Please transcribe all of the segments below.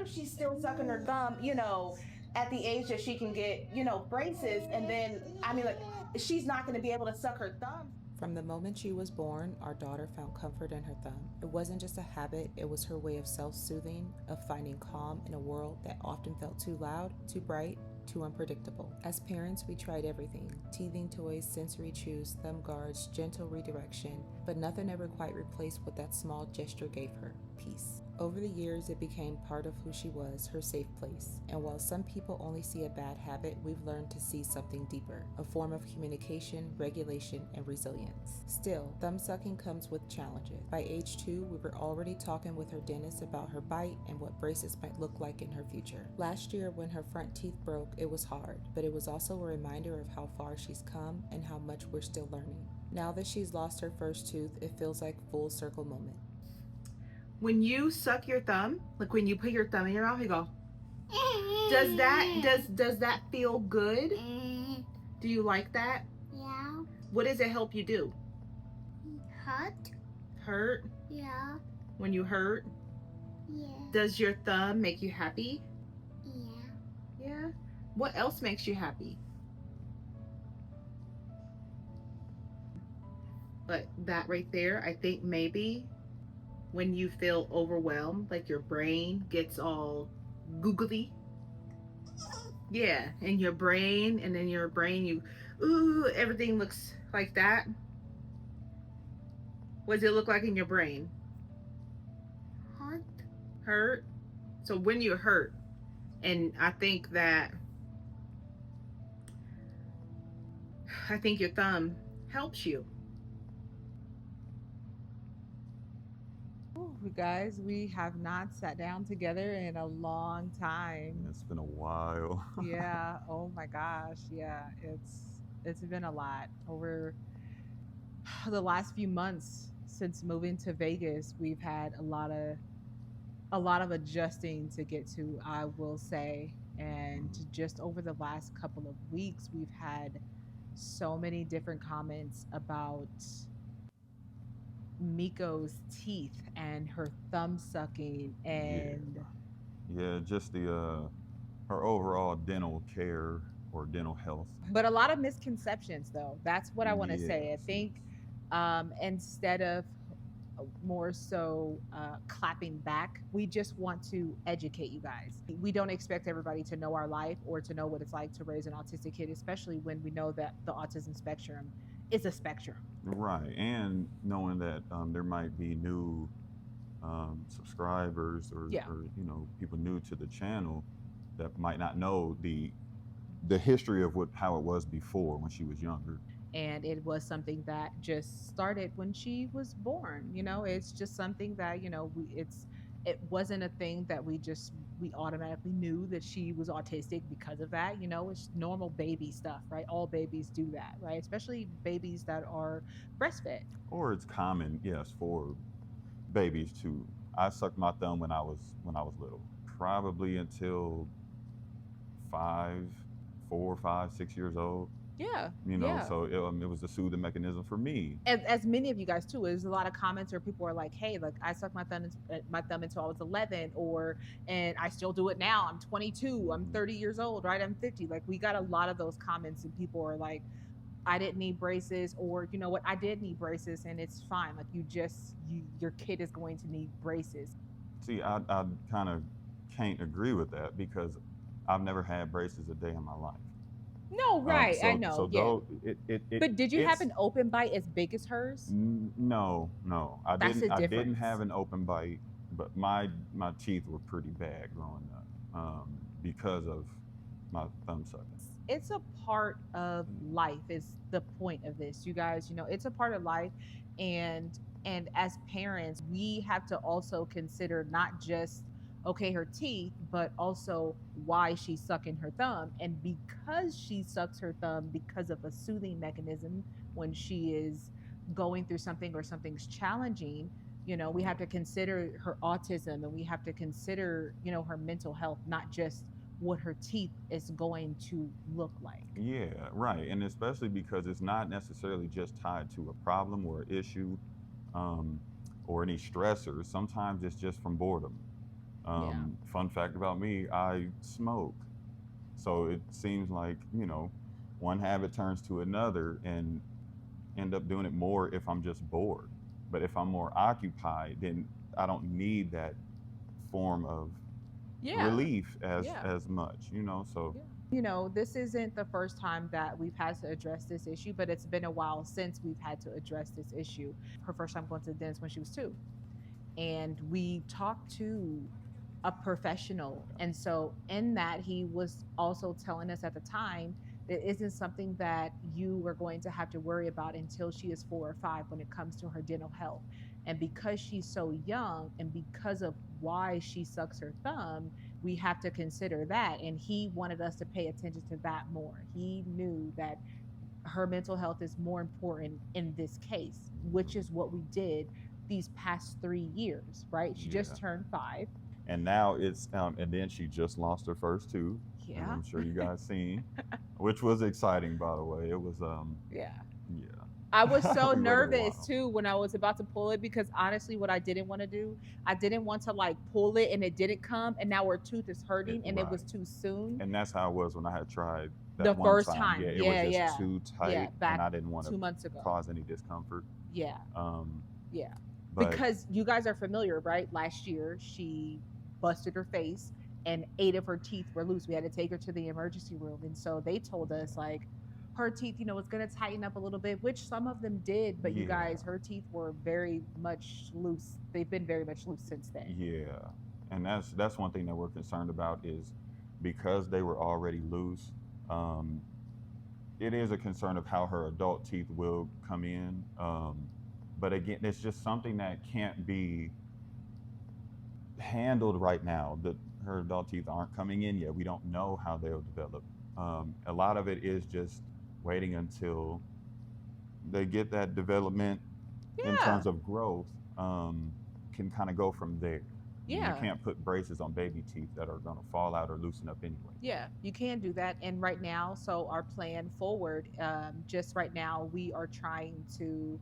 if she's still sucking her thumb, at the age that she can get, braces, and then, I mean, like, she's not going to be able to suck her thumb. From the moment she was born, our daughter found comfort in her thumb. It wasn't just a habit, it was her way of self soothing, of finding calm in a world that often felt too loud, too bright, too unpredictable. As parents, we tried everything: teething toys, sensory chews, thumb guards, gentle redirection, but nothing ever quite replaced what that small gesture gave her: peace. Over the years, it became part of who she was, her safe place. And while some people only see a bad habit, we've learned to see something deeper: a form of communication, regulation, and resilience. Still, thumb sucking comes with challenges. By age 2, we were already talking with her dentist about her bite and what braces might look like in her future. Last year, when her front teeth broke, it was hard, but it was also a reminder of how far she's come and how much we're still learning. Now that she's lost her first tooth, it feels like a full circle moment. When you suck your thumb, like when you put your thumb in your mouth, you go, does that feel good? Do you like that? Yeah. What does it help you do? Hurt? Hurt? Yeah. When you hurt? Yeah. Does your thumb make you happy? Yeah. Yeah. What else makes you happy? But that right there, I think maybe when you feel overwhelmed, like your brain gets all googly. Yeah, in your brain, and then your brain, everything looks like that. What does it look like in your brain? Hurt? Hurt? So when you hurt, and I think your thumb helps you. Ooh, guys, we have not sat down together in a long time. It's been a while. Yeah. Oh my gosh. Yeah. It's been a lot over the last few months since moving to Vegas. We've had a lot of adjusting to get to, I will say. And Mhm. just over the last couple of weeks, we've had so many different comments about Miko's teeth and her thumb sucking Yeah, and yeah, just the her overall dental care or dental health. but a lot of misconceptions though. That's what I want to say. I Yes, think yes. instead of more so clapping back, we just want to educate you guys. We don't expect everybody to know our life or to know what it's like to raise an autistic kid, especially when we know that the autism spectrum is a spectrum. Right, and knowing that there might be new subscribers Yeah. or people new to the channel that might not know the history of what how it was before when she was younger. And it was something that just started when she was born. It's just something that it wasn't a thing that we automatically knew that she was autistic because of that. It's normal baby stuff, right? All babies do that, right? Especially babies that are breastfed. Or it's common, yes, for babies to. I sucked my thumb when I was little, probably until 5, 4, 5, 6 years old. Yeah, yeah. So it was a soothing mechanism for me. As many of you guys too, there's a lot of comments where people are like, "Hey, like I sucked my thumb until I was 11, or and I still do it now. I'm 22. I'm Mhm. 30 years old, right? I'm 50." Like we got a lot of those comments, and people are like, "I didn't need braces," or you know what, "I did need braces, and it's fine. Like your kid is going to need braces." See, I kind of can't agree with that because I've never had braces a day in my life. No, right? I So know, yeah. though But did you have it's an open bite as big as hers? no, That's the I didn't difference. have an open bite, but my teeth were pretty bad growing up because of my thumb sucking. It's a part of life is the point of this, you guys. It's a part of life. And as parents, we have to also consider not just, okay, her teeth, but also why she's sucking her thumb. And because she sucks her thumb because of a soothing mechanism when she is going through something or something's challenging, we have to consider her autism, and we have to consider her mental health, not just what her teeth is going to look like. Yeah, right. And especially because it's not necessarily just tied to a problem or an issue um, or any stressors. Sometimes it's just from boredom. Fun fact about me, I smoke. So it seems like, one habit turns to another and end up doing it more if I'm just bored. But if I'm more occupied, then I don't need that form of Yeah. relief as Yeah. as much, so This isn't the first time that we've had to address this issue, but it's been a while since we've had to address this issue. Her first time going to the dentist when she was 2. And we talked to a professional. And so, in that, he was also telling us at the time that isn't something that you are going to have to worry about until she is 4 or 5 when it comes to her dental health. And because she's so young and because of why she sucks her thumb, we have to consider that. And he wanted us to pay attention to that more. He knew that her mental health is more important in this case, which is what we did these past 3 years, right? She just yeah. turned 5. And now it's and then she just lost her first tooth, as Yeah. I'm sure you guys seen, which was exciting, by the way. It was Yeah. yeah. I was so We waited a nervous while. too when I was about to pull it, because honestly, what I didn't want to do, I didn't want to like pull it and it didn't come, and now her tooth is hurting and it was Right. too soon. And that's how it was when I had tried that The one first time. time. Yeah, it Yeah, was yeah. just too tight, Yeah, back and I didn't want 2 to months ago. cause any discomfort. Yeah. Um, Yeah. but Because you guys are familiar, right? Last year, she busted her face and 8 of her teeth were loose. We had to take her to the emergency room. And so they told us, like, her teeth, it's going to tighten up a little bit, which some of them did. But you Yeah. guys, her teeth were very much loose. They've been very much loose since then. yeah, and that's one thing that we're concerned about is because they were already loose. Um, it is a concern of how her adult teeth will come in. But again, it's just something that can't be handled right now. Her adult teeth aren't coming in yet. We don't know how they'll develop. A lot of it is just waiting until they get that development in Yeah. terms of growth. Can kind of go from there. Yeah. You can't put braces on baby teeth that are going to fall out or loosen up anyway. Yeah, you can do that. And right now, so our plan forward, just right now, we are trying to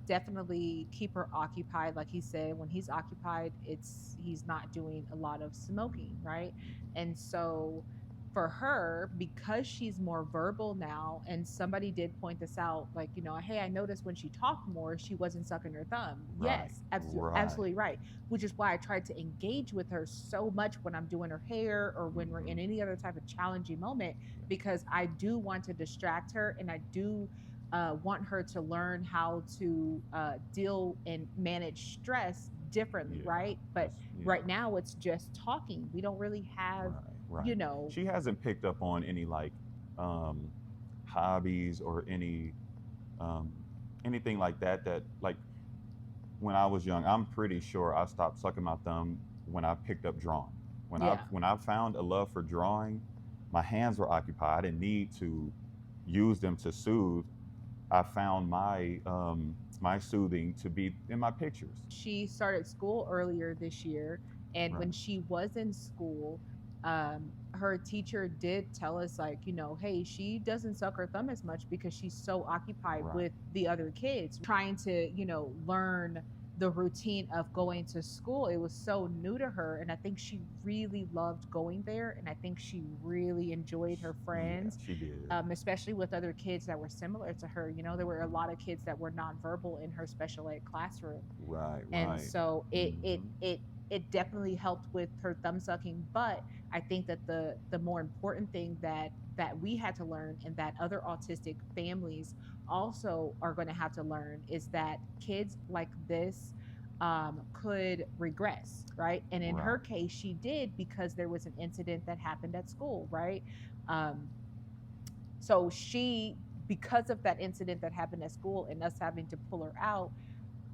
definitely keep her occupied. Like he said, when he's occupied, he's not doing a lot of smoking, right? And so for her, because she's more verbal now, and somebody did point this out, like, hey, I noticed when she talked more, she wasn't sucking her thumb. Right, Yes, absolutely, right. absolutely right. Which is why I tried to engage with her so much when I'm doing her hair or when we're in any other type of challenging moment, because I do want to distract her, and I do want her to learn how to deal and manage stress differently, Yeah, right? But yeah. right now it's just talking. We don't really have, Right. She hasn't picked up on any like hobbies or anything like that like when I was young. I'm pretty sure I stopped sucking my thumb when I picked up drawing. Yeah. When I found a love for drawing, my hands were occupied. I didn't need to use them to soothe. I found my my soothing to be in my pictures. She started school earlier this year, and when Right. she was in school, her teacher did tell us, like, hey, she doesn't suck her thumb as much because she's so occupied Right. with the other kids, trying to learn the routine of going to school. It was so new to her, and I think she really loved going there, and I think she really enjoyed her friends. Yeah, she did. Especially with other kids that were similar to her. There were a lot of kids that were nonverbal in her special ed classroom. Right. And so it Mhm. it definitely helped with her thumb sucking. But I think that the more important thing that we had to learn, and that other autistic families also are going to have to learn, is that kids like this could regress, right? And in her Right. case, she did, because there was an incident that happened at school, right? So because of that incident that happened at school and us having to pull her out,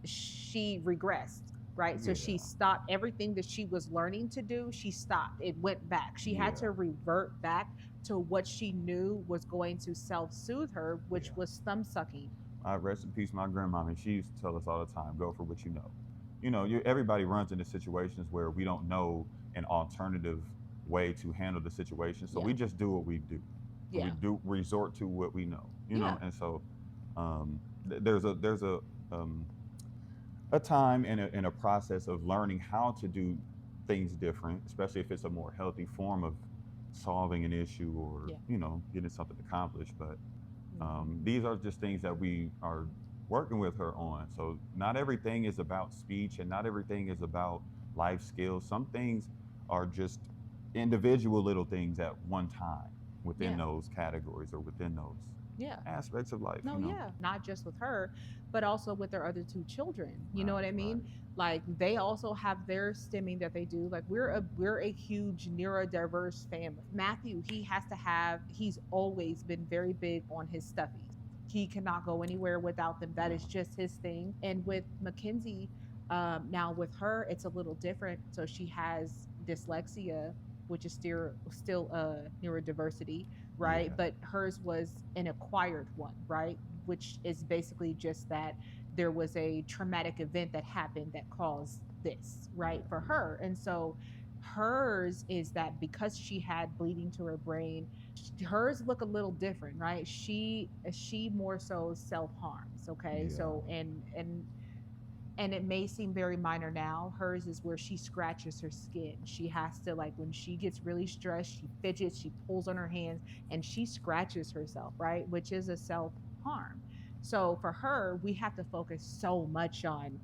she regressed, right? So she Yeah. stopped everything that she was learning to do. She stopped. It went back. She had Yeah. to revert back to what she knew was going to self-soothe her, which Yeah. was thumb sucking. Rest in peace, my grandmama. She used to tell us all the time, "Go for what you know." Everybody runs into situations where we don't know an alternative way to handle the situation, so Yeah. we just do what we do. Yeah. We do resort to what we know. Yeah. And so there's a time and a process of learning how to do things different, especially if it's a more healthy form of solving an issue or Yeah. getting something accomplished. But Mhm. these are just things that we are working with her on. So not everything is about speech, and not everything is about life skills. Some things are just individual little things at one time within Yeah. those categories or within those Yeah. aspects of life. No, yeah, not just with her, but also with their other two children. You know Right, what I mean? right. Like they also have their stimming that they do. Like we're a huge neurodiverse family. Matthew, he's always been very big on his stuffies. He cannot go anywhere without them. That is Yeah. just his thing. And with Mackenzie, now with her, it's a little different. So she has dyslexia, which is still neurodiversity, right? Yeah. But hers was an acquired one, right? Which is basically just that there was a traumatic event that happened that caused this, Yeah. right? For her. And so hers is that because she had bleeding to her brain, hers look a little different, right? She more so self harms, okay? Yeah. So and it may seem very minor now. Hers is where she scratches her skin. She has to, like, when she gets really stressed, she fidgets, she pulls on her hands, and she scratches herself, right? Which is a self harm. So for her, we have to focus so much on,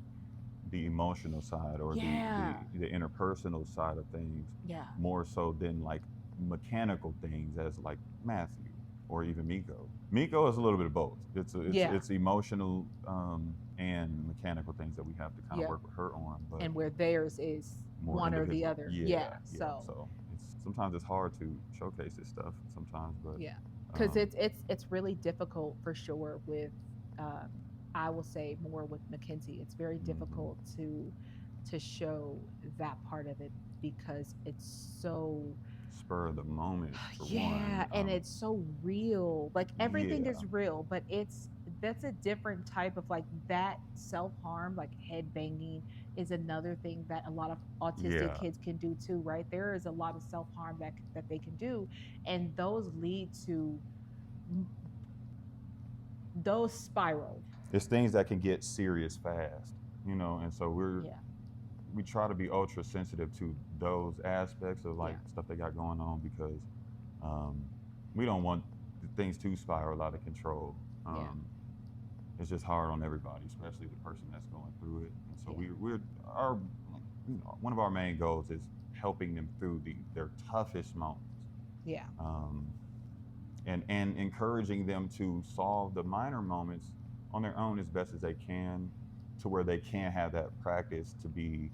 The emotional side or yeah, the interpersonal side of things yeah, more so than like mechanical things as like Matthew or even Miko. Miko is a little bit of both. yeah, It's emotional and mechanical things that we have to kind of yeah. work with her on, but And where theirs is more one or the individual. other. Yeah, Yeah. yeah. So So sometimes it's hard to showcase this stuff sometimes, but yeah, because um, it's really difficult for sure with um, I will say more with Mackenzie. It's very mhm. difficult to show that part of it because it's so Spur of the moment for one. yeah, and it's so real. Like everything Yeah, is real, but that's a different type of like that self-harm, like head banging is another thing that a lot of autistic yeah. kids can do too, right? There is a lot of self-harm that they can do, and those lead to those spiral. It's things that can get serious fast, and so Yeah, we try to be ultra sensitive to those aspects of like yeah, stuff they got going on because um, we don't want things to spiral out of control. yeah, Um, it's just hard on everybody, especially the person that's going through it. And so yeah, we're our one of our main goals is helping them through their toughest moments. yeah, Um, and encouraging them to solve the minor moments on their own as best as they can to where they can have that practice to be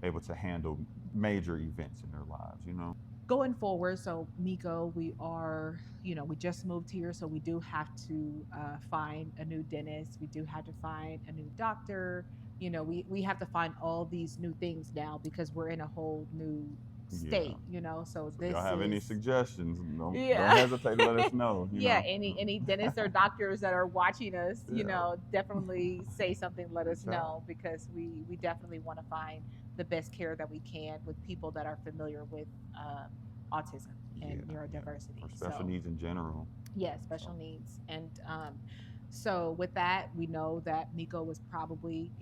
able to handle major events in their lives. going forward. So Miko, we are, we just moved here, so we do have to find a new dentist. We do have to find a new doctor. We have to find all these new things now because we're in a whole new Yeah. state. So So if y'all this have any is suggestions, don't yeah. hesitate to let us know. Yeah, any dentists or doctors that are watching us, Yeah. definitely say something, let us Reach out. know because we definitely want to find the best care that we can with people that are familiar with autism and Yeah, yeah. neurodiversity. Or special So needs in general. yeah, So special needs. And so with that, we know that Miko was probably,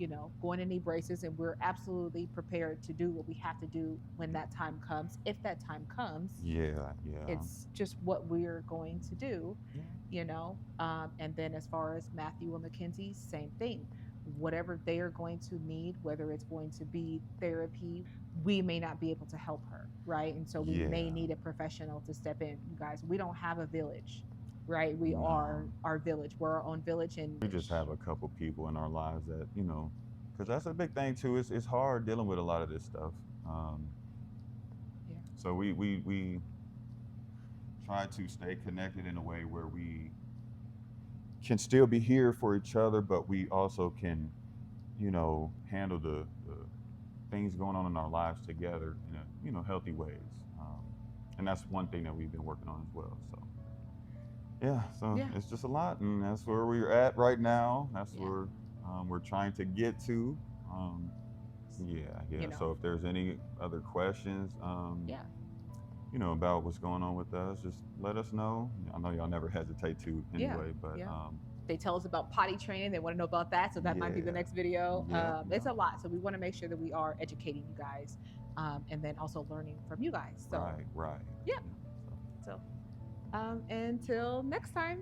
going to need braces, and we're absolutely prepared to do what we have to do when that time comes. If that time comes, yeah, yeah. it's just what we're going to do, Yeah. and then as far as Matthew and Mackenzie, same thing. Whatever they are going to need, whether it's going to be therapy, we may not be able to help her, right? And so we may Yeah. need a professional to step in. You guys, we don't have a village, right? We No. are our village. We're our own village, and We just have a couple people in our lives that, because that's a big thing too. It's hard dealing with a lot of this stuff. yeah, So we try to stay connected in a way where we can still be here for each other, but we also can, handle the things going on in our lives together in healthy ways. And that's one thing that we've been working on as well. So yeah, so yeah, it's just a lot, and that's where we're at right now. That's yeah. where we're trying to get to. Yeah. So if there's any other questions, Yeah. about what's going on with us, just let us know. I know y'all never hesitate to Yeah, anyway, but yeah. They tell us about potty training. They want to know about that. So that might be the yeah, next video. yeah, It's a lot. So we want to make sure that we are educating you guys and then also learning from you guys. So Right. yeah. So, So until next time.